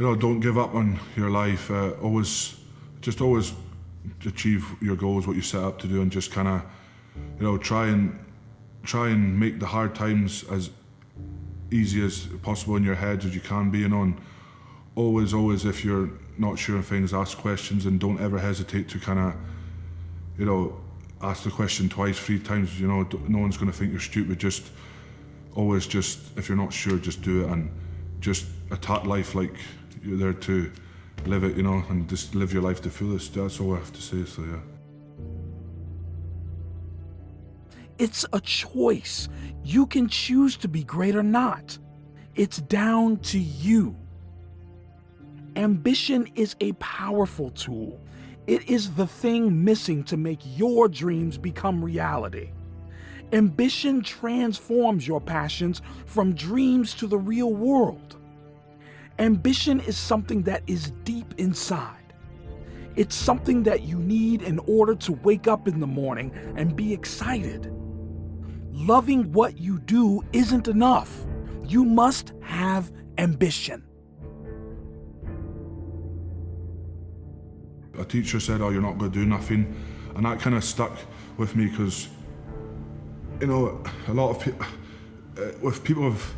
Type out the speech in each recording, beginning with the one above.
don't give up on your life. Always achieve your goals, what you set up to do, and just kind of, try and make the hard times as easy as possible in your head as you can be, and always, if you're not sure of things, ask questions, and don't ever hesitate to kind of, ask the question twice, 3 times. No one's going to think you're stupid. Just if you're not sure, just do it, and just attack life like you're there to live it, and just live your life to the fullest. That's all I have to say, so yeah. It's a choice. You can choose to be great or not. It's down to you. Ambition is a powerful tool. It is the thing missing to make your dreams become reality. Ambition transforms your passions from dreams to the real world. Ambition is something that is deep inside. It's something that you need in order to wake up in the morning and be excited. Loving what you do isn't enough. You must have ambition. A teacher said, "Oh, you're not going to do nothing," and that kind of stuck with me because, a lot of people, with people with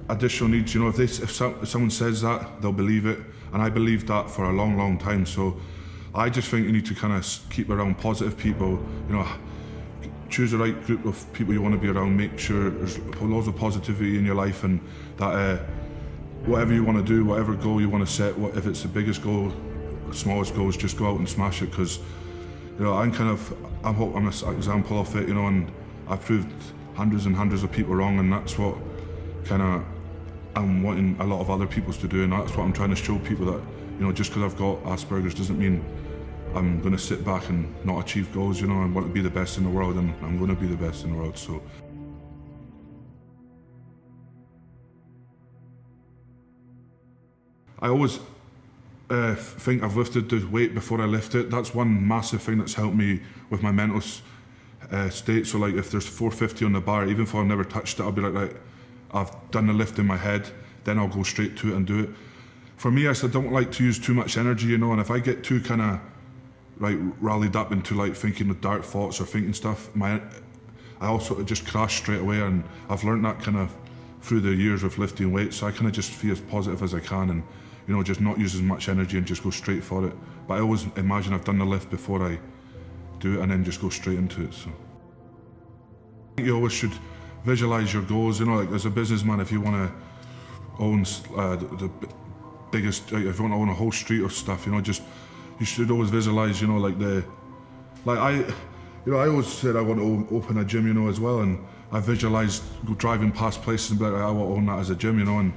additional needs, if someone says that, they'll believe it, and I believed that for a long, long time. So I just think you need to kind of keep around positive people. Choose the right group of people you want to be around. Make sure there's loads of positivity in your life, and that whatever you want to do, whatever goal you want to set, if it's the biggest goal, the smallest goals, just go out and smash it. Because I'm an example of it, and I've proved hundreds and hundreds of people wrong, and that's what kind of I'm wanting a lot of other people to do, and that's what I'm trying to show people, that just because I've got Asperger's doesn't mean I'm going to sit back and not achieve goals. I want to be the best in the world, and I'm going to be the best in the world. So I always think I've lifted the weight before I lift it. That's one massive thing that's helped me with my mental state. So like if there's 450 on the bar, even if I've never touched it, I'll be like, right, I've done the lift in my head, then I'll go straight to it and do it. For me, I don't like to use too much energy, and if I get too kind of rallied up into thinking of dark thoughts or thinking stuff, I also just crash straight away, and I've learned that kind of through the years of lifting weights. So I kind of just feel as positive as I can, and just not use as much energy and just go straight for it. But I always imagine I've done the lift before I do it, and then just go straight into it. So I think you always should visualize your goals. As a businessman, if you want to own the biggest, if you want to own a whole street of stuff, you should always visualize, I always said I want to open a gym, as well, and I visualized driving past places and be like, I want to own that as a gym, and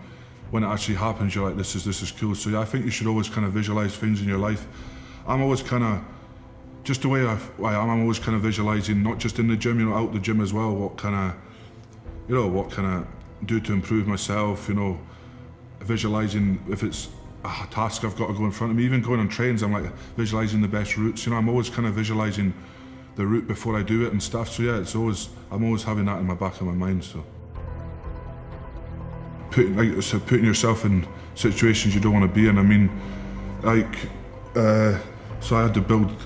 when it actually happens, you're like, this is cool. So yeah, I think you should always kind of visualize things in your life. I'm always kind of, just the way I am, I'm always kind of visualizing, not just in the gym, out the gym as well, what can I do to improve myself, visualizing if it's a task I've got to go in front of me. Even going on trains, I'm like visualizing the best routes. I'm always kind of visualizing the route before I do it and stuff. So yeah, I'm always having that in the back of my mind. So putting yourself in situations you don't want to be in. So I had to build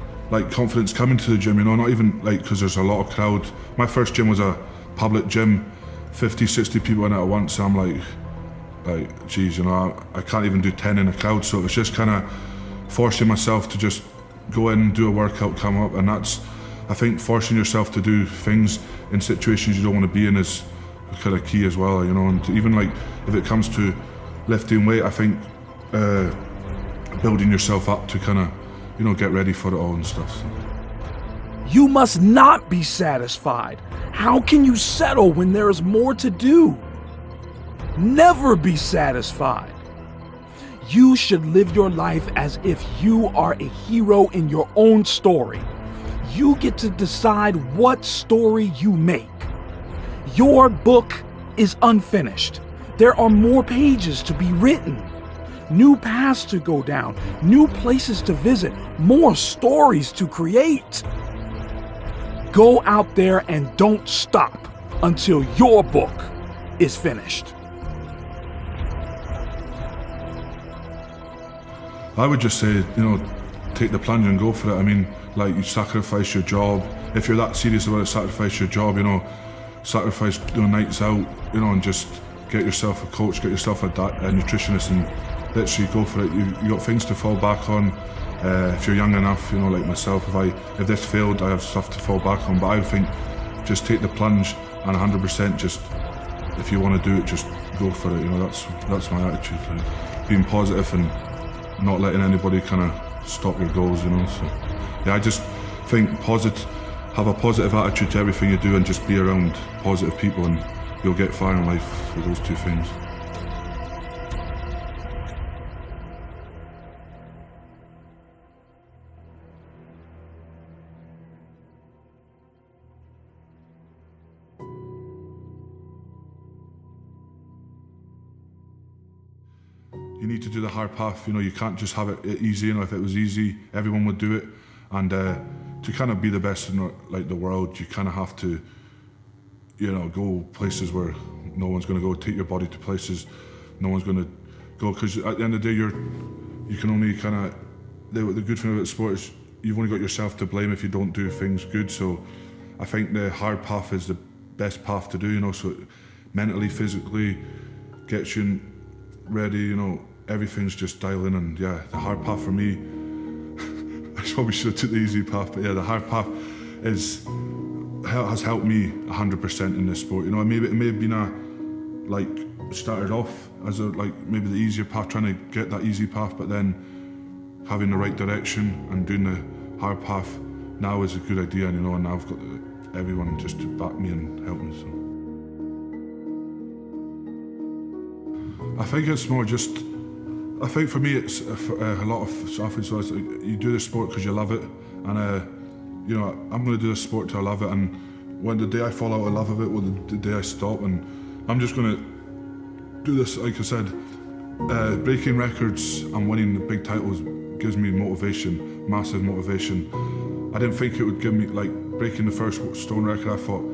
confidence coming to the gym. Not even because there's a lot of crowd. My first gym was a public gym, 50, 60 people in it at once. So I'm geez, I can't even do 10 in a crowd. So it's just kind of forcing myself to just go in, do a workout, come up, and that's, I think, forcing yourself to do things in situations you don't want to be in is kind of key as well, and even if it comes to lifting weight, I think building yourself up to kind of, get ready for it all and stuff. So. You must not be satisfied. How can you settle when there is more to do? Never be satisfied. You should live your life as if you are a hero in your own story. You get to decide what story you make. Your book is unfinished. There are more pages to be written, new paths to go down, new places to visit, more stories to create. Go out there and don't stop until your book is finished. I would just say, you know, take the plunge and go for it. I mean, like, you sacrifice your job. If you're that serious about it, sacrifice your job, you know, sacrifice, you know, nights out, you know, and just get yourself a coach, get yourself a nutritionist, and literally go for it. You got things to fall back on. If you're young enough, you know, like myself, if this failed, I have stuff to fall back on. But I would think, just take the plunge and 100% just, if you want to do it, just go for it. You know, that's my attitude. Like, being positive and not letting anybody kind of stop your goals. You know, so yeah, I just think have a positive attitude to everything you do, and just be around positive people, and you'll get far in life with those two things. You need to do the hard path. You know, you can't just have it easy. You know, if it was easy, everyone would do it. And to kind of be the best in like the world, you kind of have to, you know, go places where no one's going to go. Take your body to places no one's going to go, because at the end of the day, you can only kind of, the good thing about sport is you've only got yourself to blame if you don't do things good. So I think the hard path is the best path to do. You know, so it mentally, physically gets you ready. You know, everything's just dialing, and yeah, the hard path for me, I probably should have took the easy path, but yeah, the hard path has helped me 100% in this sport. You know, it may have been like, started off as maybe the easier path, trying to get that easy path, but then having the right direction and doing the hard path now is a good idea. And you know, and I've got everyone just to back me and help me. So I think it's more just, I think for me it's a lot of athletes, so it's like, you do the sport because you love it, and you know, I'm going to do this sport till I love it, and when the day I fall out of love of it, well, the day I stop, and I'm just going to do this. Like I said, breaking records and winning the big titles gives me motivation, massive motivation. I didn't think it would give me, like, breaking the first stone record, I thought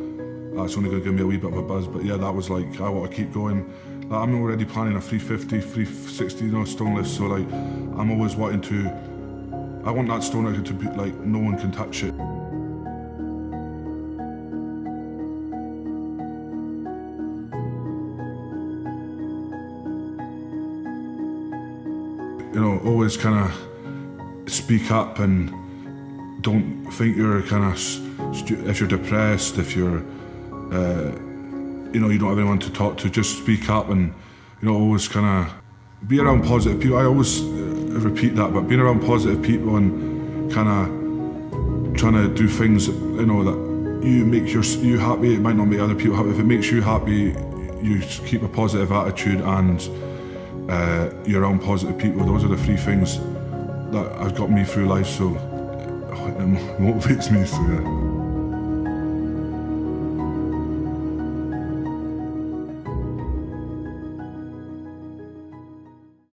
that's only going to give me a wee bit of a buzz, but yeah, that was like, I want to keep going. Like, I'm already planning a 350, 360, you know, stone list, so like, I'm always wanting to, I want that stone record to be like, no one can touch it. You know, always kind of speak up, and don't think you're kind of, if you're depressed, if you're, you know, you don't have anyone to talk to, just speak up, and, you know, always kind of be around positive people. I always repeat that, but being around positive people and kind of trying to do things, you know, that make you happy. It might not make other people happy. If it makes you happy, you keep a positive attitude, and you're around positive people. Those are the three things that have got me through life, so it motivates me. So yeah.